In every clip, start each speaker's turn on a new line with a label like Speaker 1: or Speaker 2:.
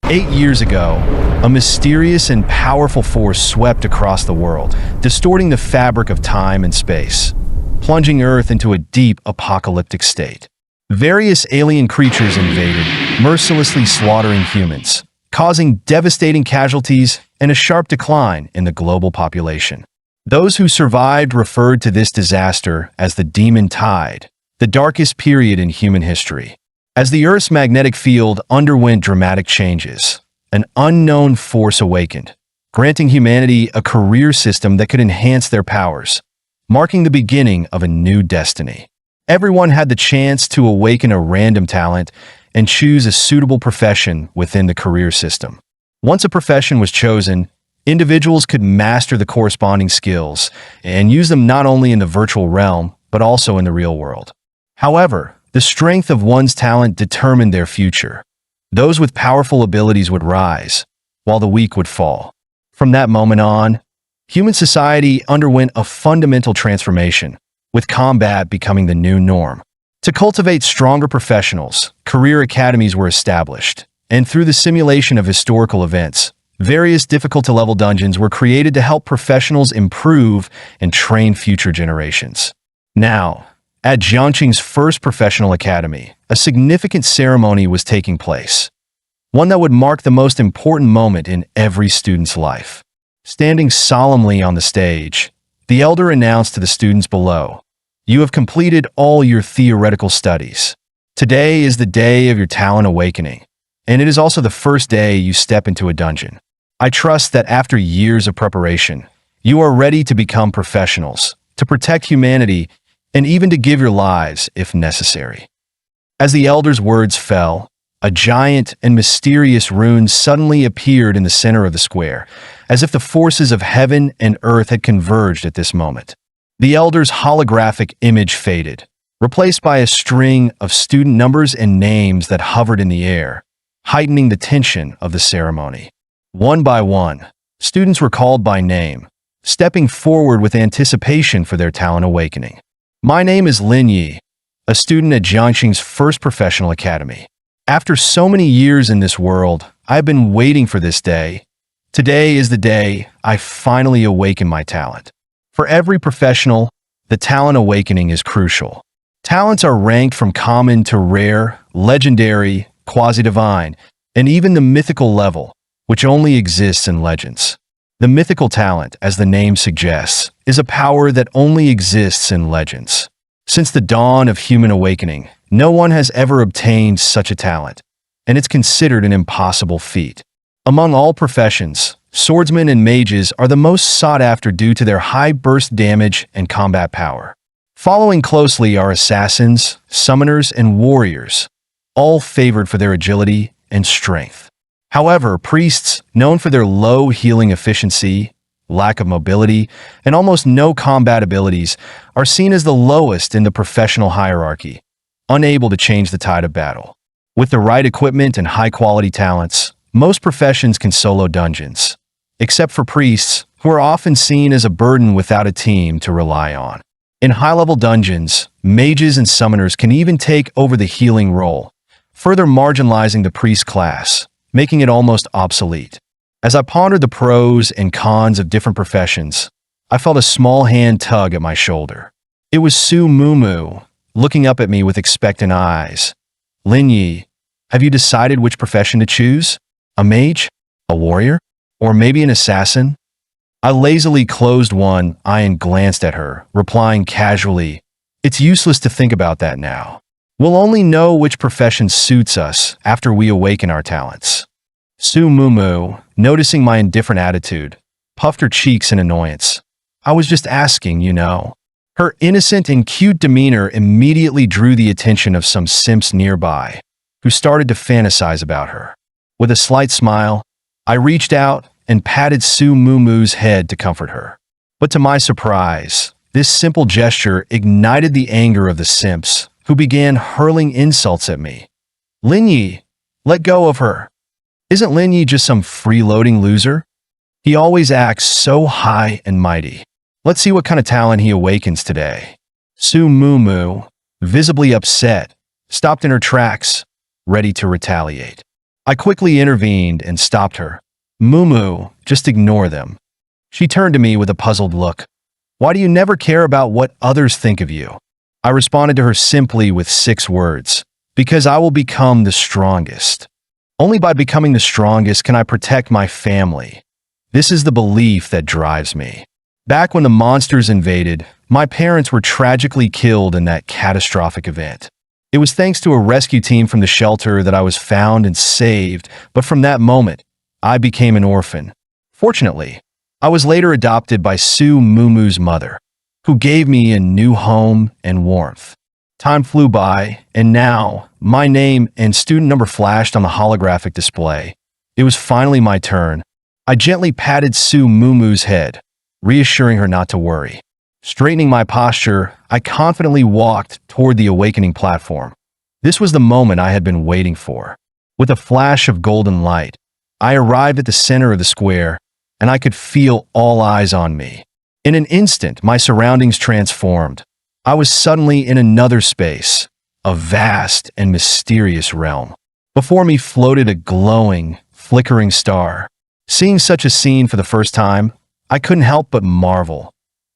Speaker 1: 8 years ago, a mysterious and powerful force swept across the world, distorting the fabric of time and space, plunging Earth into a deep apocalyptic state. Various alien creatures invaded, mercilessly slaughtering humans, causing devastating casualties and a sharp decline in the global population. Those who survived referred to this disaster as the Demon Tide, the darkest period in human history. As the Earth's magnetic field underwent dramatic changes, an unknown force awakened, granting humanity a career system that could enhance their powers, marking the beginning of a new destiny. Everyone had the chance to awaken a random talent and choose a suitable profession within the career system. Once a profession was chosen, individuals could master the corresponding skills and use them not only in the virtual realm, but also in the real world. However, the strength of one's talent determined their future. Those with powerful abilities would rise, while the weak would fall. From that moment on, human society underwent a fundamental transformation, with combat becoming the new norm. To cultivate stronger professionals, career academies were established, and through the simulation of historical events, various difficult-to-level dungeons were created to help professionals improve and train future generations. Now, at Jiangqing's first professional academy, a significant ceremony was taking place, one that would mark the most important moment in every student's life. Standing solemnly on the stage, the elder announced to the students below, "You have completed all your theoretical studies. Today is the day of your talent awakening, and it is also the first day you step into a dungeon. I trust that after years of preparation, you are ready to become professionals, to protect humanity, and even to give your lives if necessary." As the elder's words fell, a giant and mysterious rune suddenly appeared in the center of the square, as if the forces of heaven and earth had converged at this moment. The elder's holographic image faded, replaced by a string of student numbers and names that hovered in the air, heightening the tension of the ceremony. One by one, students were called by name, stepping forward with anticipation for their talent awakening. My name is Lin Yi, a student at Jiangqing's first professional academy. After so many years in this world, I have been waiting for this day. Today is the day I finally awaken my talent. For every professional, the talent awakening is crucial. Talents are ranked from common to rare, legendary, quasi-divine, and even the mythical level, which only exists in legends. The mythical talent, as the name suggests, is a power that only exists in legends. Since the dawn of human awakening, no one has ever obtained such a talent, and it's considered an impossible feat. Among all professions, swordsmen and mages are the most sought after due to their high burst damage and combat power. Following closely are assassins, summoners, and warriors, all favored for their agility and strength. However, priests, known for their low healing efficiency, lack of mobility, and almost no combat abilities, are seen as the lowest in the professional hierarchy, unable to change the tide of battle. With the right equipment and high-quality talents, most professions can solo dungeons, except for priests, who are often seen as a burden without a team to rely on. In high-level dungeons, mages and summoners can even take over the healing role, further marginalizing the priest class, making it almost obsolete. As I pondered the pros and cons of different professions, I felt a small hand tug at my shoulder. It was Su Mumu, looking up at me with expectant eyes. "Lin Yi, have you decided which profession to choose? A mage? A warrior? Or maybe an assassin?" I lazily closed one eye and glanced at her, replying casually, "It's useless to think about that now. We'll only know which profession suits us after we awaken our talents." Su Mumu, noticing my indifferent attitude, puffed her cheeks in annoyance. "I was just asking, you know." Her innocent and cute demeanor immediately drew the attention of some simps nearby, who started to fantasize about her. With a slight smile, I reached out and patted Su Mumu's head to comfort her. But to my surprise, this simple gesture ignited the anger of the simps, who began hurling insults at me. "Lin Yi, let go of her. Isn't Lin Yi just some freeloading loser? He always acts so high and mighty. Let's see what kind of talent he awakens today." Su Mumu, visibly upset, stopped in her tracks, ready to retaliate. I quickly intervened and stopped her. Mumu, just ignore them. She turned to me with a puzzled look. Why do you never care about what others think of you? I responded to her simply with 6 words. Because I will become the strongest. Only by becoming the strongest can I protect my family. This is the belief that drives me. Back when the monsters invaded, my parents were tragically killed in that catastrophic event. It was thanks to a rescue team from the shelter that I was found and saved, but from that moment, I became an orphan. Fortunately, I was later adopted by Su Mumu's mother, who gave me a new home and warmth. Time flew by, and now, my name and student number flashed on the holographic display. It was finally my turn. I gently patted Su Mumu's head, reassuring her not to worry. Straightening my posture, I confidently walked toward the awakening platform. This was the moment I had been waiting for. With a flash of golden light, I arrived at the center of the square, and I could feel all eyes on me. In an instant, my surroundings transformed. I was suddenly in another space, a vast and mysterious realm. Before me floated a glowing, flickering star. Seeing such a scene for the first time, I couldn't help but marvel.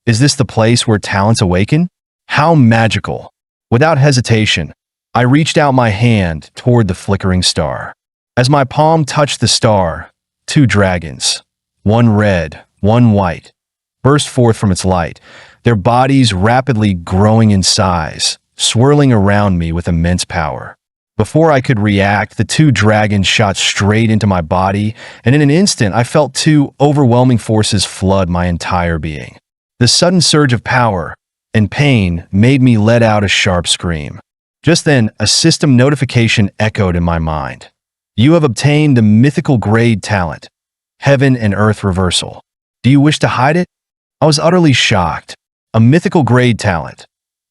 Speaker 1: Is this the place where talents awaken? How magical! Without hesitation, I reached out my hand toward the flickering star. As my palm touched the star, 2 dragons, one red, one white, burst forth from its light, their bodies rapidly growing in size, swirling around me with immense power. Before I could react, the 2 dragons shot straight into my body, and in an instant I felt 2 overwhelming forces flood my entire being. The sudden surge of power and pain made me let out a sharp scream. Just then, a system notification echoed in my mind. You have obtained the mythical grade talent, Heaven and Earth Reversal. Do you wish to hide it? I was utterly shocked. A mythical grade talent.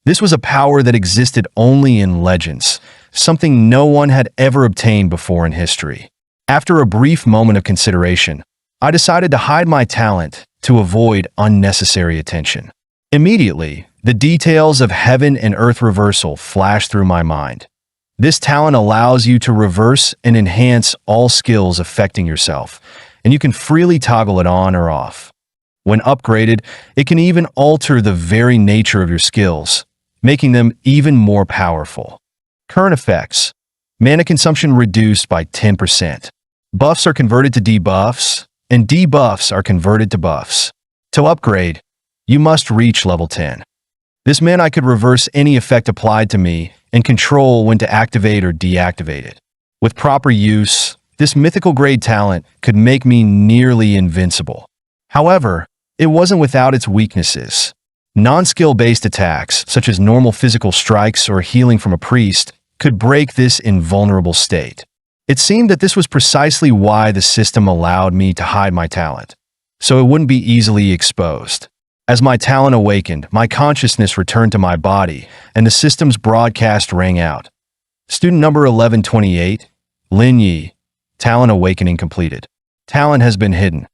Speaker 1: This was a power that existed only in legends, something no one had ever obtained before in history. After a brief moment of consideration, I decided to hide my talent to avoid unnecessary attention. Immediately, the details of Heaven and Earth Reversal flashed through my mind. This talent allows you to reverse and enhance all skills affecting yourself, and you can freely toggle it on or off. When upgraded, it can even alter the very nature of your skills, making them even more powerful. Current effects. Mana consumption reduced by 10%. Buffs are converted to debuffs, and debuffs are converted to buffs. To upgrade, you must reach level 10. This meant I could reverse any effect applied to me and control when to activate or deactivate it. With proper use, this mythical grade talent could make me nearly invincible. However, it wasn't without its weaknesses. Non-skill-based attacks, such as normal physical strikes or healing from a priest, could break this invulnerable state. It seemed that this was precisely why the system allowed me to hide my talent, so it wouldn't be easily exposed. As my talent awakened, my consciousness returned to my body, and the system's broadcast rang out. Student number 1128, Lin Yi, talent awakening completed. Talent has been hidden.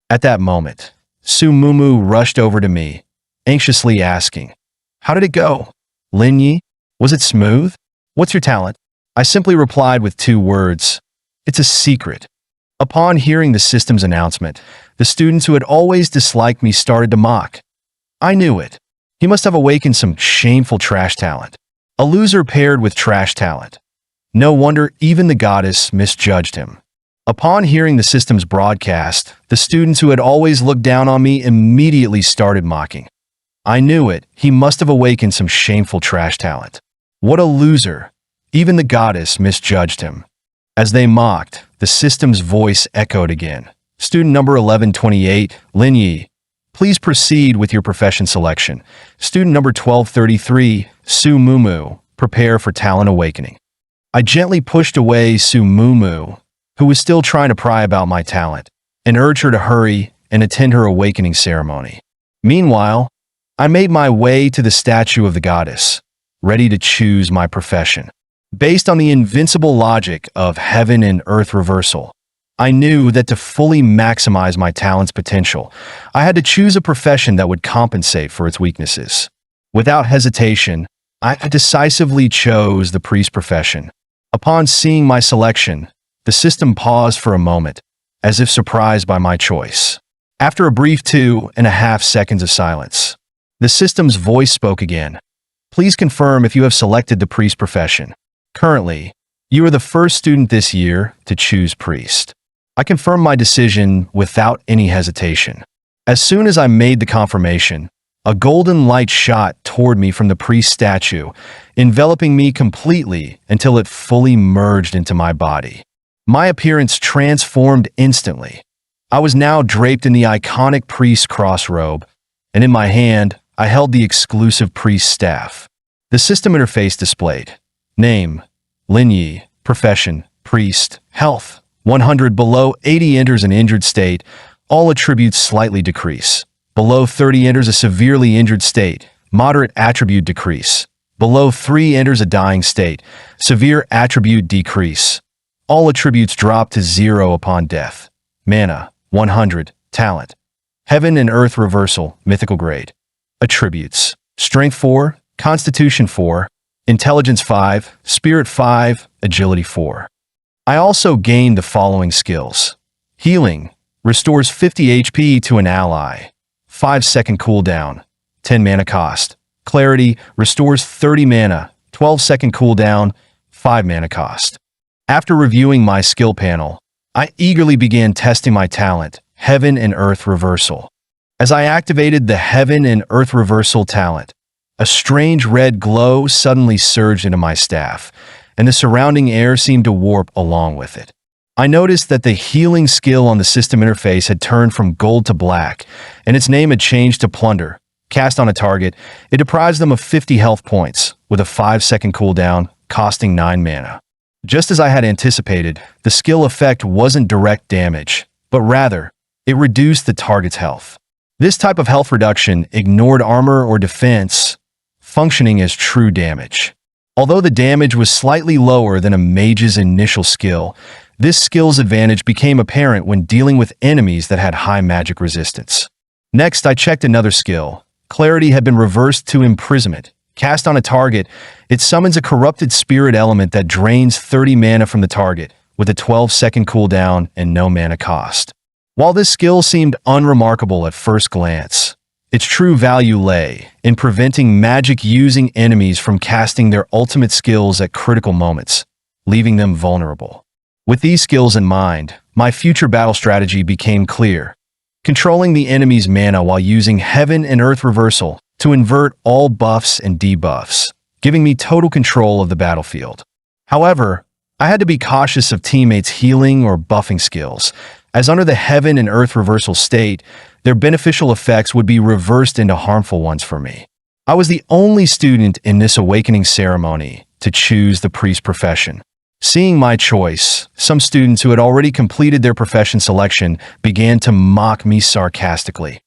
Speaker 1: At that moment, Su Mumu rushed over to me, anxiously asking, "How did it go? Lin Yi, was it smooth? What's your talent?" I simply replied with 2 words, "It's a secret." Upon hearing the system's announcement, the students who had always disliked me started to mock. I knew it. He must have awakened some shameful trash talent. A loser paired with trash talent. No wonder even the goddess misjudged him. Upon hearing the system's broadcast, the students who had always looked down on me immediately started mocking. I knew it. He must have awakened some shameful trash talent. What a loser. Even the goddess misjudged him. As they mocked, the system's voice echoed again. Student number 1128, Lin Yi, please proceed with your profession selection. Student number 1233, Su Mumu, prepare for talent awakening. I gently pushed away Su Mumu, who was still trying to pry about my talent, and urged her to hurry and attend her awakening ceremony. Meanwhile, I made my way to the statue of the goddess, ready to choose my profession. Based on the invincible logic of Heaven and Earth Reversal, I knew that to fully maximize my talent's potential, I had to choose a profession that would compensate for its weaknesses. Without hesitation, I decisively chose the priest profession. Upon seeing my selection, The system paused for a moment, as if surprised by my choice. After a brief 2.5 seconds of silence, the system's voice spoke again. Please confirm if you have selected the priest profession. Currently, you are the first student this year to choose priest. I confirmed my decision without any hesitation. As soon as I made the confirmation, a golden light shot toward me from the priest statue, enveloping me completely until it fully merged into my body. My appearance transformed instantly. I was now draped in the iconic priest crossrobe, and in my hand, I held the exclusive priest staff. The system interface displayed: name, Lin Yi, profession, priest, health, 100 below 80 enters an injured state, all attributes slightly decrease. Below 30 enters a severely injured state, moderate attribute decrease. Below 3 enters a dying state, severe attribute decrease. All attributes drop to 0 upon death. Mana, 100, talent. Heaven and Earth reversal, mythical grade. Attributes: Strength 4, Constitution 4, Intelligence 5, Spirit 5, Agility 4. I also gained the following skills. Healing, restores 50 HP to an ally. 5-second cooldown, 10 mana cost. Clarity, restores 30 mana, 12-second cooldown, 5 mana cost. After reviewing my skill panel, I eagerly began testing my talent, Heaven and Earth Reversal. As I activated the Heaven and Earth Reversal talent, a strange red glow suddenly surged into my staff, and the surrounding air seemed to warp along with it. I noticed that the healing skill on the system interface had turned from gold to black, and its name had changed to Plunder. Cast on a target, it deprives them of 50 health points, with a 5-second cooldown, costing 9 mana. Just as I had anticipated, the skill effect wasn't direct damage, but rather, it reduced the target's health. This type of health reduction ignored armor or defense, functioning as true damage. Although the damage was slightly lower than a mage's initial skill, this skill's advantage became apparent when dealing with enemies that had high magic resistance. Next, I checked another skill. Clarity had been reversed to Imprisonment. Cast on a target, it summons a corrupted spirit element that drains 30 mana from the target, with a 12-second cooldown and no mana cost. While this skill seemed unremarkable at first glance, its true value lay in preventing magic-using enemies from casting their ultimate skills at critical moments, leaving them vulnerable. With these skills in mind, my future battle strategy became clear: controlling the enemy's mana while using Heaven and Earth Reversal to invert all buffs and debuffs, giving me total control of the battlefield. However, I had to be cautious of teammates' healing or buffing skills, as under the Heaven and Earth Reversal state, their beneficial effects would be reversed into harmful ones for me. I was the only student in this awakening ceremony to choose the priest profession. Seeing my choice, some students who had already completed their profession selection began to mock me sarcastically.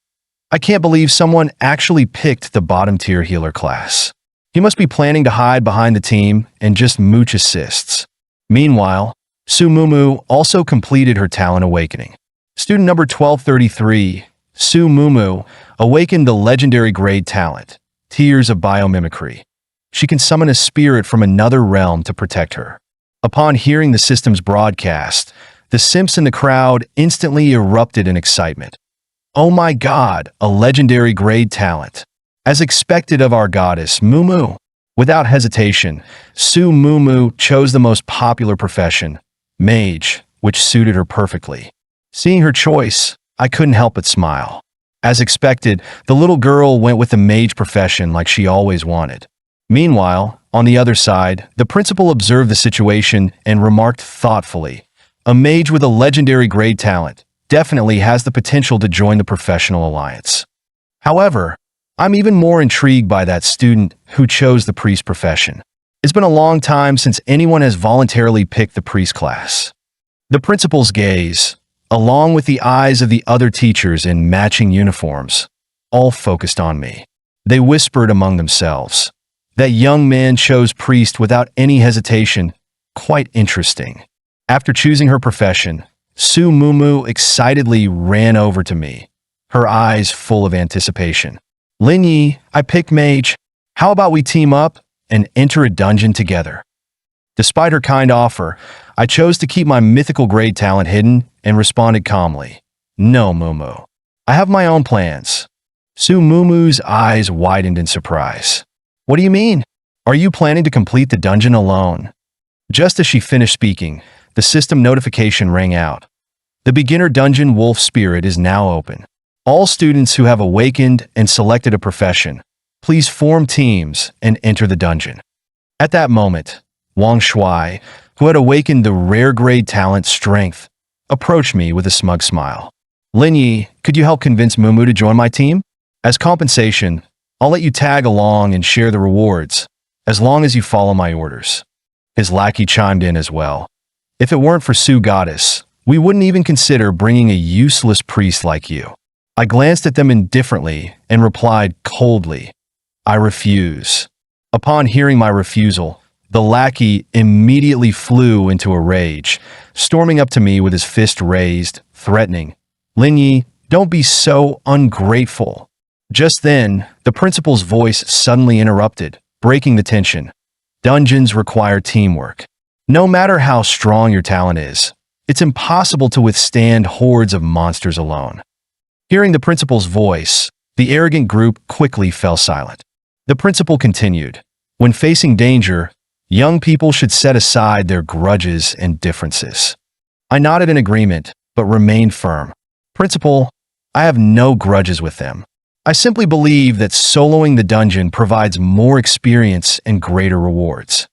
Speaker 1: I can't believe someone actually picked the bottom-tier healer class. He must be planning to hide behind the team and just mooch assists. Meanwhile, Su Mumu also completed her talent awakening. Student number 1233, Su Mumu, awakened the legendary grade talent, Tears of Biomimicry. She can summon a spirit from another realm to protect her. Upon hearing the system's broadcast, the simps in the crowd instantly erupted in excitement. Oh my god, a legendary grade talent. As expected of our goddess, Mumu. Without hesitation, Su Mumu chose the most popular profession, Mage, which suited her perfectly. Seeing her choice, I couldn't help but smile. As expected, the little girl went with the mage profession like she always wanted. Meanwhile, on the other side, the principal observed the situation and remarked thoughtfully, "A mage with a legendary grade talent definitely has the potential to join the professional alliance." However, I'm even more intrigued by that student who chose the priest profession. It's been a long time since anyone has voluntarily picked the priest class. The principal's gaze, along with the eyes of the other teachers in matching uniforms, all focused on me. They whispered among themselves. That young man chose priest without any hesitation. Quite interesting. After choosing her profession, Su Mumu excitedly ran over to me, her eyes full of anticipation. "Lin Yi, I picked mage. How about we team up and enter a dungeon together?" Despite her kind offer, I chose to keep my mythical grade talent hidden and responded calmly. No, Mumu. I have my own plans. Su Mumu's eyes widened in surprise. What do you mean? Are you planning to complete the dungeon alone? Just as she finished speaking, the system notification rang out. The beginner dungeon Wolf Spirit is now open. All students who have awakened and selected a profession, please form teams and enter the dungeon. At that moment, Wang Shuai, who had awakened the rare grade talent Strength, approached me with a smug smile. Lin Yi, could you help convince Mumu to join my team? As compensation, I'll let you tag along and share the rewards, as long as you follow my orders. His lackey chimed in as well. If it weren't for Su Goddess, we wouldn't even consider bringing a useless priest like you. I glanced at them indifferently and replied coldly, I refuse. Upon hearing my refusal, the lackey immediately flew into a rage, storming up to me with his fist raised, threatening, Lin Yi, don't be so ungrateful. Just then, the principal's voice suddenly interrupted, breaking the tension. Dungeons require teamwork. No matter how strong your talent is, it's impossible to withstand hordes of monsters alone. Hearing the principal's voice, the arrogant group quickly fell silent. The principal continued, when facing danger, young people should set aside their grudges and differences. I nodded in agreement, but remained firm. Principal, I have no grudges with them. I simply believe that soloing the dungeon provides more experience and greater rewards.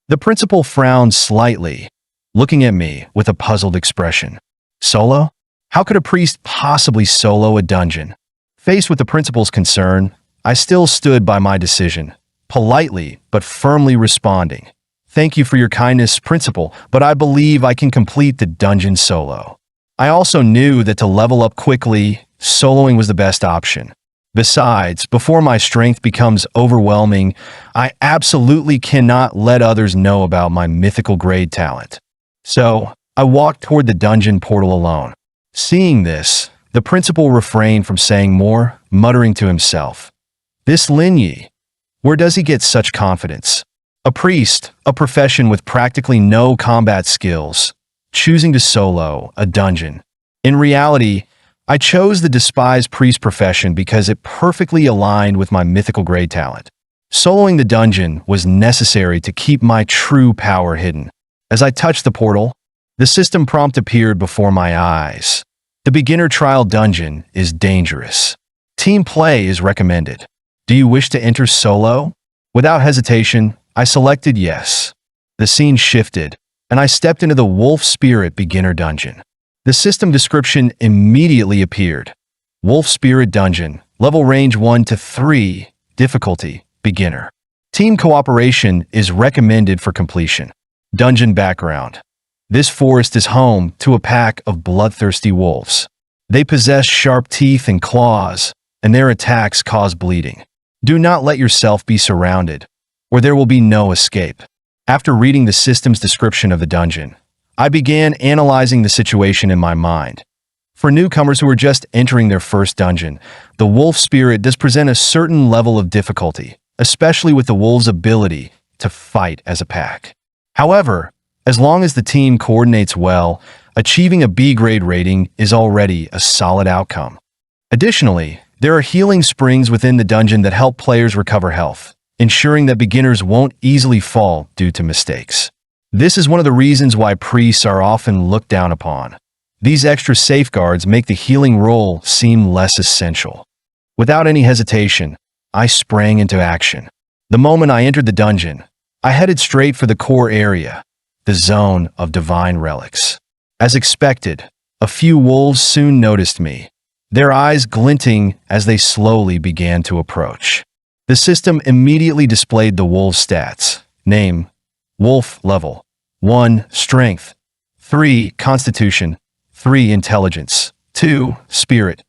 Speaker 1: The principal frowned slightly, looking at me with a puzzled expression. Solo? How could a priest possibly solo a dungeon? Faced with the principal's concern, I still stood by my decision, politely but firmly responding. Thank you for your kindness, principal, but I believe I can complete the dungeon solo. I also knew that to level up quickly, soloing was the best option. Besides, before my strength becomes overwhelming, I absolutely cannot let others know about my mythical grade talent. So, I walked toward the dungeon portal alone. Seeing this, the principal refrained from saying more, muttering to himself. This Lin Yi, where does he get such confidence? A priest, a profession with practically no combat skills, choosing to solo a dungeon. In reality, I chose the despised priest profession because it perfectly aligned with my mythical grade talent. Soloing the dungeon was necessary to keep my true power hidden. As I touched the portal, the system prompt appeared before my eyes. The beginner trial dungeon is dangerous. Team play is recommended. Do you wish to enter solo? Without hesitation, I selected yes. The scene shifted, and I stepped into the Wolf Spirit beginner dungeon. The system description immediately appeared. Wolf Spirit Dungeon, level range 1 to 3, difficulty, beginner. Team cooperation is recommended for completion. Dungeon background. This forest is home to a pack of bloodthirsty wolves. They possess sharp teeth and claws, and their attacks cause bleeding. Do not let yourself be surrounded, or there will be no escape. After reading the system's description of the dungeon, I began analyzing the situation in my mind. For newcomers who are just entering their first dungeon, the Wolf Spirit does present a certain level of difficulty, especially with the wolves' ability to fight as a pack. However, as long as the team coordinates well, achieving a B-grade rating is already a solid outcome. Additionally, there are healing springs within the dungeon that help players recover health, ensuring that beginners won't easily fall due to mistakes. This is one of the reasons why priests are often looked down upon. These extra safeguards make the healing role seem less essential. Without any hesitation, I sprang into action. The moment I entered the dungeon, I headed straight for the core area, the zone of divine relics. As expected, a few wolves soon noticed me, their eyes glinting as they slowly began to approach. The system immediately displayed the wolf stats. Name, Wolf level, 1 strength, 3 constitution, 3 intelligence, 2 spirit,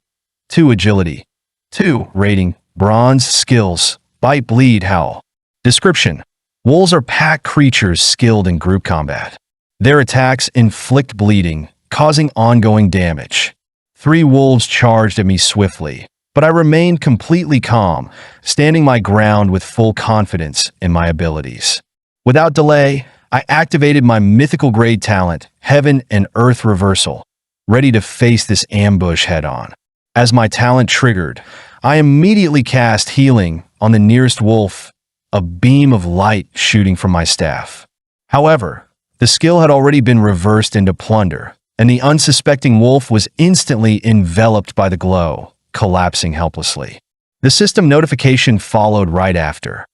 Speaker 1: 2 agility, 2 rating, bronze, skills, bite, bleed, howl. Description: wolves are pack creatures skilled in group combat. Their attacks inflict bleeding, causing ongoing damage. 3 wolves charged at me swiftly, but I remained completely calm, standing my ground with full confidence in my abilities. Without delay, I activated my mythical grade talent, Heaven and Earth Reversal, ready to face this ambush head-on. As my talent triggered, I immediately cast Healing on the nearest wolf, a beam of light shooting from my staff. However, the skill had already been reversed into Plunder, and the unsuspecting wolf was instantly enveloped by the glow, collapsing helplessly. The system notification followed right after.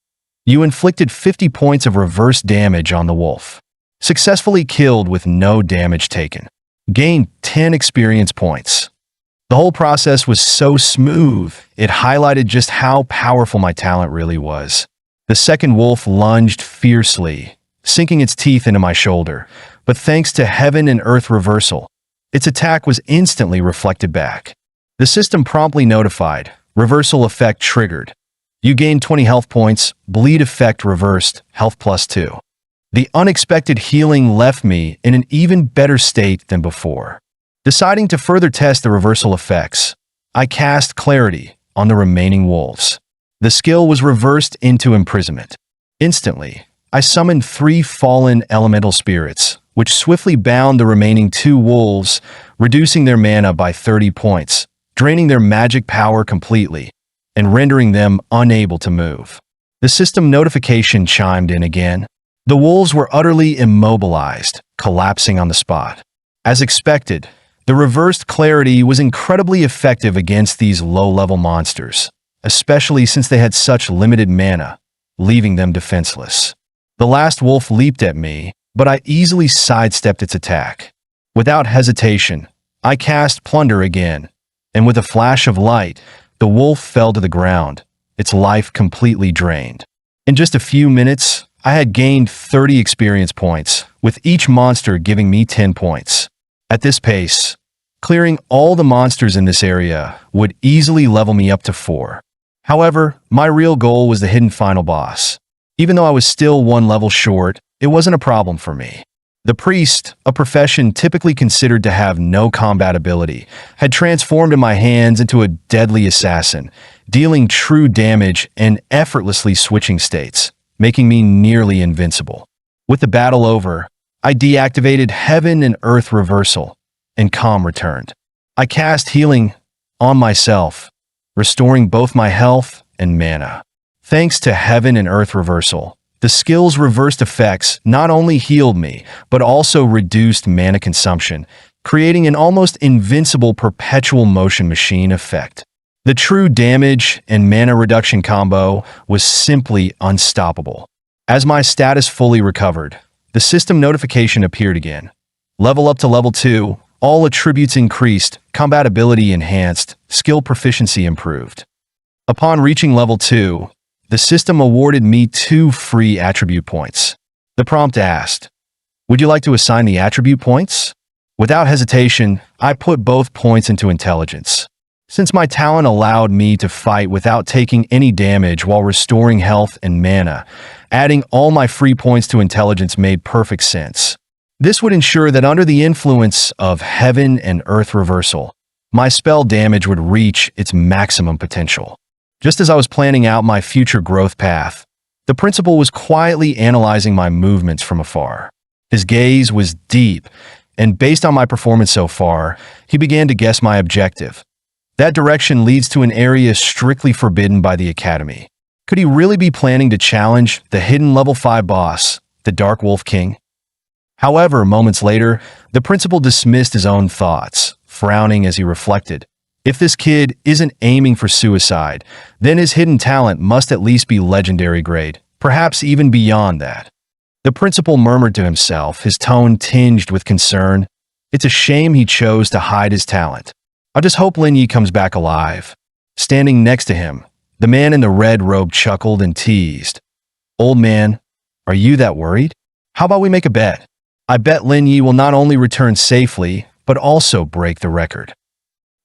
Speaker 1: You inflicted 50 points of reverse damage on the wolf. Successfully killed with no damage taken. Gained 10 experience points. The whole process was so smooth, it highlighted just how powerful my talent really was. The second wolf lunged fiercely, sinking its teeth into my shoulder, but thanks to Heaven and Earth Reversal, its attack was instantly reflected back. The system promptly notified, reversal effect triggered. You gained 20 health points, bleed effect reversed, health +2. The unexpected healing left me in an even better state than before. Deciding to further test the reversal effects, I cast Clarity on the remaining wolves. The skill was reversed into imprisonment. Instantly, I summoned 3 fallen elemental spirits, which swiftly bound the remaining 2 wolves, reducing their mana by 30 points, draining their magic power completely, and rendering them unable to move. The system notification chimed in again. The wolves were utterly immobilized, collapsing on the spot. As expected, the reversed Clarity was incredibly effective against these low-level monsters, especially since they had such limited mana, leaving them defenseless. The last wolf leaped at me, but I easily sidestepped its attack. Without hesitation, I cast Plunder again, and with a flash of light, the wolf fell to the ground, its life completely drained. In just a few minutes, I had gained 30 experience points, with each monster giving me 10 points. At this pace, clearing all the monsters in this area would easily level me up to 4. However, my real goal was the hidden final boss. Even though I was still 1 level short, it wasn't a problem for me. The priest, a profession typically considered to have no combat ability, had transformed in my hands into a deadly assassin, dealing true damage and effortlessly switching states, making me nearly invincible. With the battle over, I deactivated Heaven and Earth Reversal, and calm returned. I cast Healing on myself, restoring both my health and mana. Thanks to Heaven and Earth Reversal, the skill's reversed effects not only healed me, but also reduced mana consumption, creating an almost invincible perpetual motion machine effect. The true damage and mana reduction combo was simply unstoppable. As my status fully recovered, the system notification appeared again. Level up to level 2, all attributes increased, combat ability enhanced, skill proficiency improved. Upon reaching level 2, the system awarded me 2 free attribute points. The prompt asked, "Would you like to assign the attribute points?" Without hesitation, I put both points into intelligence. Since my talent allowed me to fight without taking any damage while restoring health and mana, adding all my free points to intelligence made perfect sense. This would ensure that under the influence of Heaven and Earth Reversal, my spell damage would reach its maximum potential. Just as I was planning out my future growth path, the principal was quietly analyzing my movements from afar. His gaze was deep, and based on my performance so far, he began to guess my objective. That direction leads to an area strictly forbidden by the Academy. Could he really be planning to challenge the hidden level 5 boss, the Dark Wolf King? However, moments later, the principal dismissed his own thoughts, frowning as he reflected. If this kid isn't aiming for suicide, then his hidden talent must at least be legendary grade, perhaps even beyond that. The principal murmured to himself, his tone tinged with concern. It's a shame he chose to hide his talent. I just hope Lin Yi comes back alive. Standing next to him, the man in the red robe chuckled and teased. "Old man, are you that worried? How about we make a bet? I bet Lin Yi will not only return safely, but also break the record."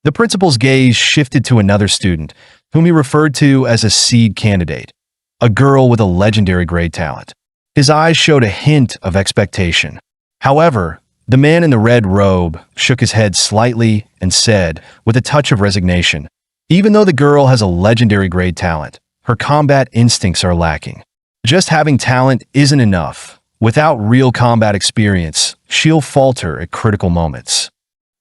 Speaker 1: The principal's gaze shifted to another student, whom he referred to as a seed candidate, a girl with a legendary grade talent. His eyes showed a hint of expectation. However, the man in the red robe shook his head slightly and said, with a touch of resignation, "Even though the girl has a legendary grade talent, her combat instincts are lacking. Just having talent isn't enough. Without real combat experience, she'll falter at critical moments.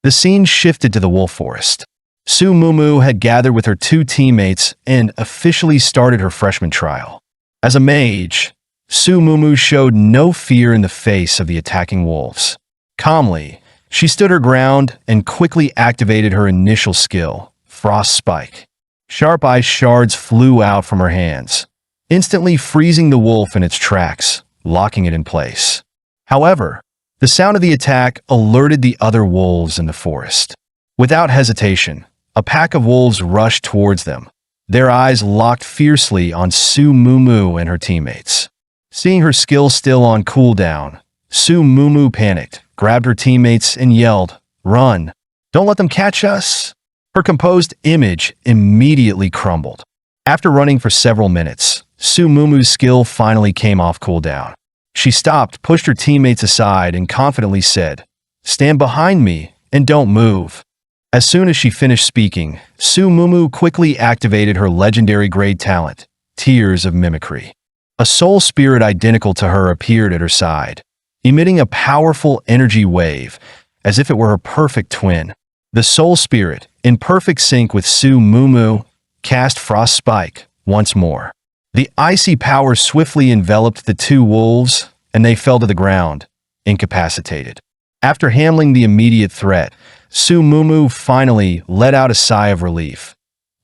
Speaker 1: The scene shifted to the wolf forest. Su Mumu had gathered with her two teammates and officially started her freshman trial. As a mage, Su Mumu showed no fear in the face of the attacking wolves. Calmly, she stood her ground and quickly activated her initial skill, Frost Spike. Sharp ice shards flew out from her hands, instantly freezing the wolf in its tracks, locking it in place. However, the sound of the attack alerted the other wolves in the forest. Without hesitation, a pack of wolves rushed towards them, their eyes locked fiercely on Su Mumu and her teammates. Seeing her skill still on cooldown, Su Mumu panicked, grabbed her teammates, and yelled, "Run! Don't let them catch us!" Her composed image immediately crumbled. After running for several minutes, Su Mumu's skill finally came off cooldown. She stopped, pushed her teammates aside, and confidently said, "Stand behind me and don't move." As soon as she finished speaking, Su Mumu quickly activated her legendary grade talent, Tears of Mimicry. A soul spirit identical to her appeared at her side, emitting a powerful energy wave, as if it were her perfect twin. The soul spirit, in perfect sync with Su Mumu, cast Frost Spike once more. The icy power swiftly enveloped the two wolves, and they fell to the ground, incapacitated. After handling the immediate threat, Su Mumu finally let out a sigh of relief,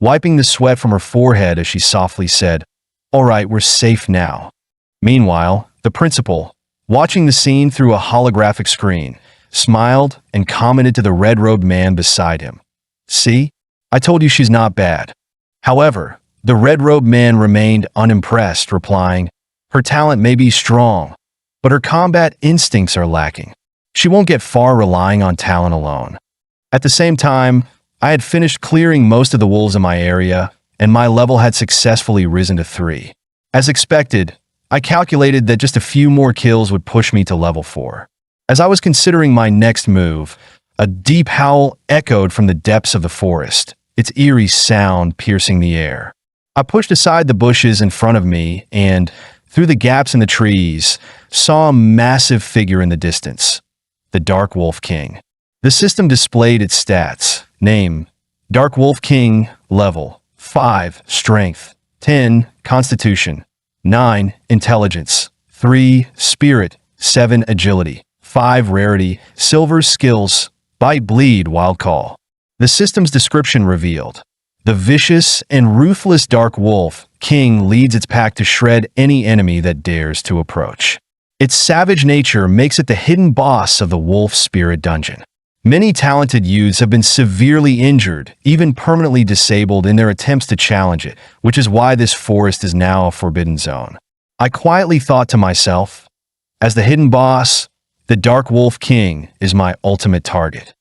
Speaker 1: wiping the sweat from her forehead as she softly said, "All right, we're safe now." Meanwhile, the principal, watching the scene through a holographic screen, smiled and commented to the red-robed man beside him, "See? I told you she's not bad." However, the red-robed man remained unimpressed, replying, "Her talent may be strong, but her combat instincts are lacking. She won't get far relying on talent alone." At the same time, I had finished clearing most of the wolves in my area, and my level had successfully risen to 3. As expected, I calculated that just a few more kills would push me to level 4. As I was considering my next move, a deep howl echoed from the depths of the forest, its eerie sound piercing the air. I pushed aside the bushes in front of me and, through the gaps in the trees, saw a massive figure in the distance, the Dark Wolf King. The system displayed its stats. Name: Dark Wolf King, level 5, Strength, 10, Constitution, 9, Intelligence, 3, Spirit, 7, Agility, 5, Rarity, Silver Skills, Bite, Bleed, Wild Call. The system's description revealed: the vicious and ruthless Dark Wolf King leads its pack to shred any enemy that dares to approach. Its savage nature makes it the hidden boss of the Wolf Spirit Dungeon. Many talented youths have been severely injured, even permanently disabled in their attempts to challenge it, which is why this forest is now a forbidden zone. I quietly thought to myself, as the hidden boss, the Dark Wolf King is my ultimate target.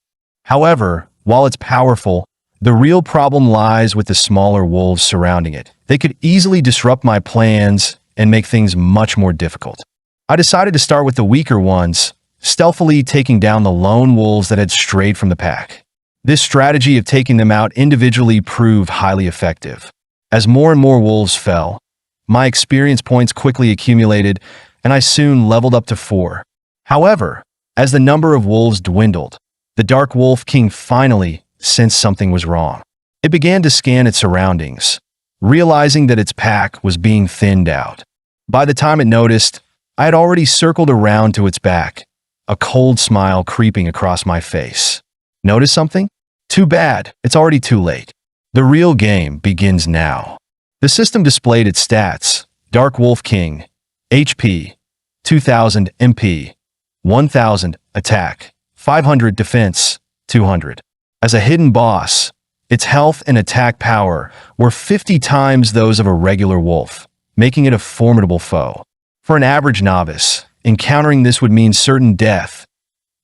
Speaker 1: However, while it's powerful, the real problem lies with the smaller wolves surrounding it. They could easily disrupt my plans and make things much more difficult. I decided to start with the weaker ones, stealthily taking down the lone wolves that had strayed from the pack. This strategy of taking them out individually proved highly effective. As more and more wolves fell, my experience points quickly accumulated, and I soon leveled up to 4. However, as the number of wolves dwindled, the Dark Wolf King finally sensed something was wrong. It began to scan its surroundings, realizing that its pack was being thinned out. By the time it noticed, I had already circled around to its back, a cold smile creeping across my face. Notice something? Too bad, it's already too late. The real game begins now. The system displayed its stats: Dark Wolf King, HP, 2000 MP, 1000 attack, 500 defense, 200. As a hidden boss, its health and attack power were 50 times those of a regular wolf, making it a formidable foe. For an average novice, encountering this would mean certain death,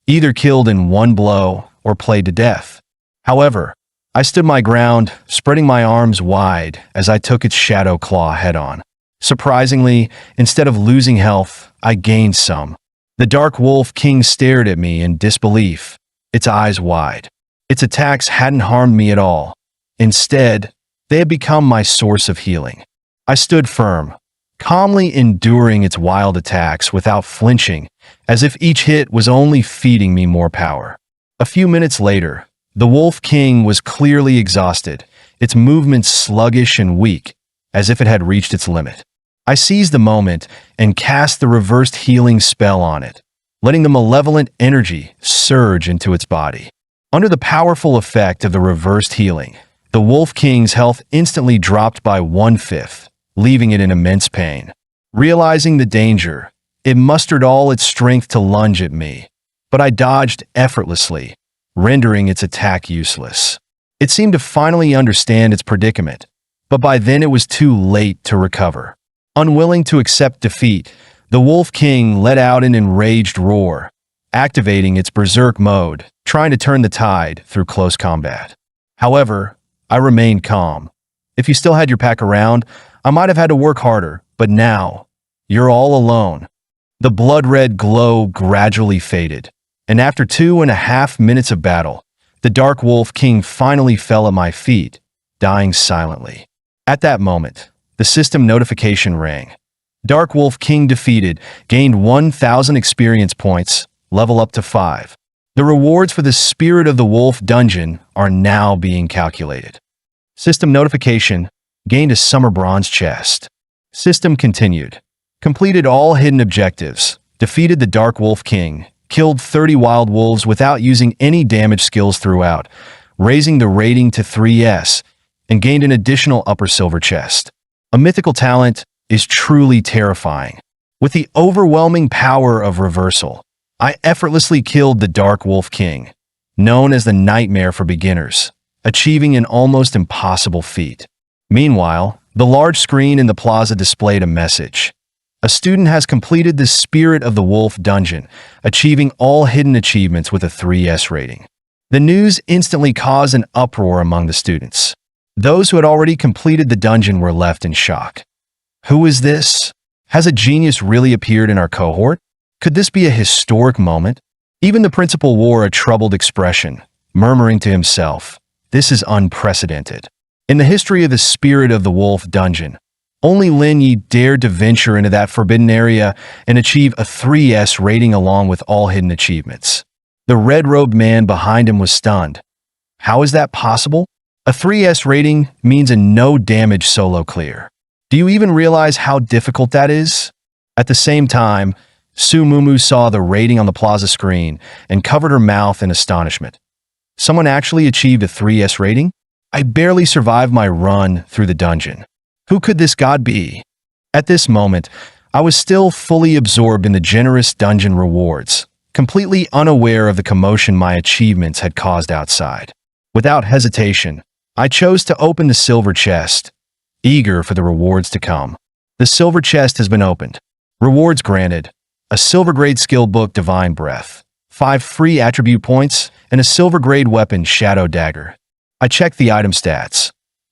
Speaker 1: either killed in one blow or played to death. However, I stood my ground, spreading my arms wide as I took its shadow claw head-on. Surprisingly, instead of losing health, I gained some. The Dark Wolf King stared at me in disbelief, its eyes wide. Its attacks hadn't harmed me at all. Instead, they had become my source of healing. I stood firm, calmly enduring its wild attacks without flinching, as if each hit was only feeding me more power. A few minutes later, the Wolf King was clearly exhausted, its movements sluggish and weak, as if it had reached its limit. I seized the moment and cast the reversed healing spell on it, letting the malevolent energy surge into its body. Under the powerful effect of the reversed healing, the Wolf King's health instantly dropped by 1/5, leaving it in immense pain. Realizing the danger, it mustered all its strength to lunge at me, but I dodged effortlessly, rendering its attack useless. It seemed to finally understand its predicament, but by then it was too late to recover. Unwilling to accept defeat, the Wolf King let out an enraged roar, activating its berserk mode, trying to turn the tide through close combat. However, I remained calm. If you still had your pack around, I might have had to work harder, but now, you're all alone. The blood-red glow gradually faded, and after 2.5 minutes of battle, the Dark Wolf King finally fell at my feet, dying silently. At that moment, the system notification rang. Dark Wolf King defeated, gained 1,000 experience points, level up to 5. The rewards for the Spirit of the Wolf dungeon are now being calculated. System notification, gained a summer bronze chest. System continued. Completed all hidden objectives, defeated the Dark Wolf King, killed 30 wild wolves without using any damage skills throughout, raising the rating to 3S, and gained an additional upper silver chest. A mythical talent is truly terrifying. With the overwhelming power of reversal, I effortlessly killed the Dark Wolf King, known as the Nightmare for Beginners, achieving an almost impossible feat. Meanwhile, the large screen in the plaza displayed a message. A student has completed the Spirit of the Wolf dungeon, achieving all hidden achievements with a 3S rating. The news instantly caused an uproar among the students. Those who had already completed the dungeon were left in shock. Who is this? Has a genius really appeared in our cohort? Could this be a historic moment? Even the principal wore a troubled expression, murmuring to himself, "This is unprecedented." In the history of the Spirit of the Wolf dungeon, only Lin Yi dared to venture into that forbidden area and achieve a 3S rating along with all hidden achievements. The red-robed man behind him was stunned. How is that possible? A 3S rating means a no-damage solo clear. Do you even realize how difficult that is? At the same time, Su Mumu saw the rating on the plaza screen and covered her mouth in astonishment. Someone actually achieved a 3S rating? I barely survived my run through the dungeon. Who could this god be? At this moment, I was still fully absorbed in the generous dungeon rewards, completely unaware of the commotion my achievements had caused outside. Without hesitation, I chose to open the silver chest, eager for the rewards to come. The silver chest has been opened. Rewards granted. A silver-grade skill book, Divine Breath, 5 free attribute points, and a silver-grade weapon, Shadow Dagger. I checked the item stats.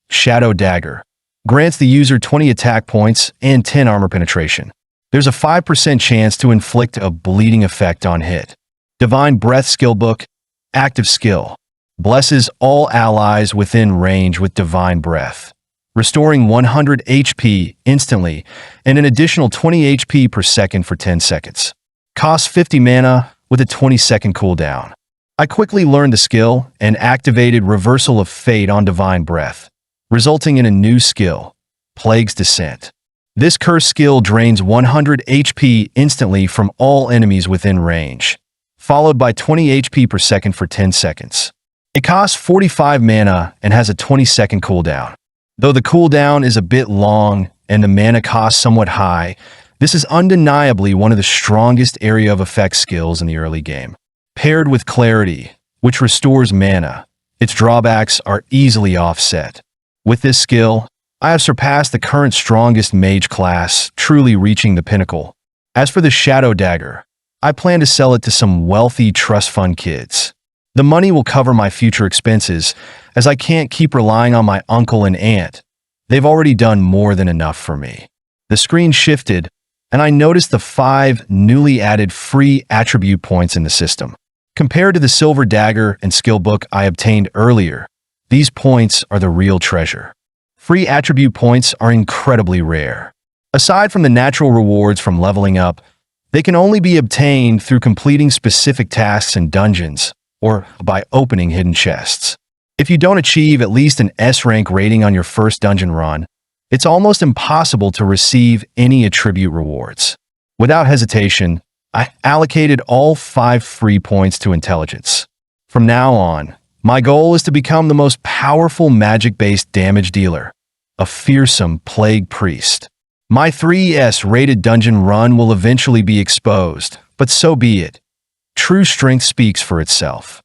Speaker 1: Shadow Dagger grants the user 20 attack points and 10 armor penetration. There's a 5% chance to inflict a bleeding effect on hit. Divine Breath skill book, active skill, blesses all allies within range with Divine Breath, restoring 100 HP instantly and an additional 20 HP per second for 10 seconds. Costs 50 mana with a 20-second cooldown. I quickly learned the skill and activated Reversal of Fate on Divine Breath, resulting in a new skill, Plague's Descent. This curse skill drains 100 HP instantly from all enemies within range, followed by 20 HP per second for 10 seconds. It costs 45 mana and has a 20-second cooldown. Though the cooldown is a bit long and the mana cost somewhat high, this is undeniably one of the strongest area of effect skills in the early game. Paired with Clarity, which restores mana, its drawbacks are easily offset. With this skill, I have surpassed the current strongest mage class, truly reaching the pinnacle. As for the Shadow Dagger, I plan to sell it to some wealthy trust fund kids. The money will cover my future expenses, as I can't keep relying on my uncle and aunt. They've already done more than enough for me. The screen shifted, and I noticed the 5 newly added free attribute points in the system. Compared to the Silver Dagger and skill book I obtained earlier, these points are the real treasure. Free attribute points are incredibly rare. Aside from the natural rewards from leveling up, they can only be obtained through completing specific tasks in dungeons or by opening hidden chests. If you don't achieve at least an S rank rating on your first dungeon run, it's almost impossible to receive any attribute rewards. Without hesitation, I allocated all 5 free points to intelligence. From now on, my goal is to become the most powerful magic-based damage dealer, a fearsome plague priest. My 3S rated dungeon run will eventually be exposed, but so be it. True strength speaks for itself.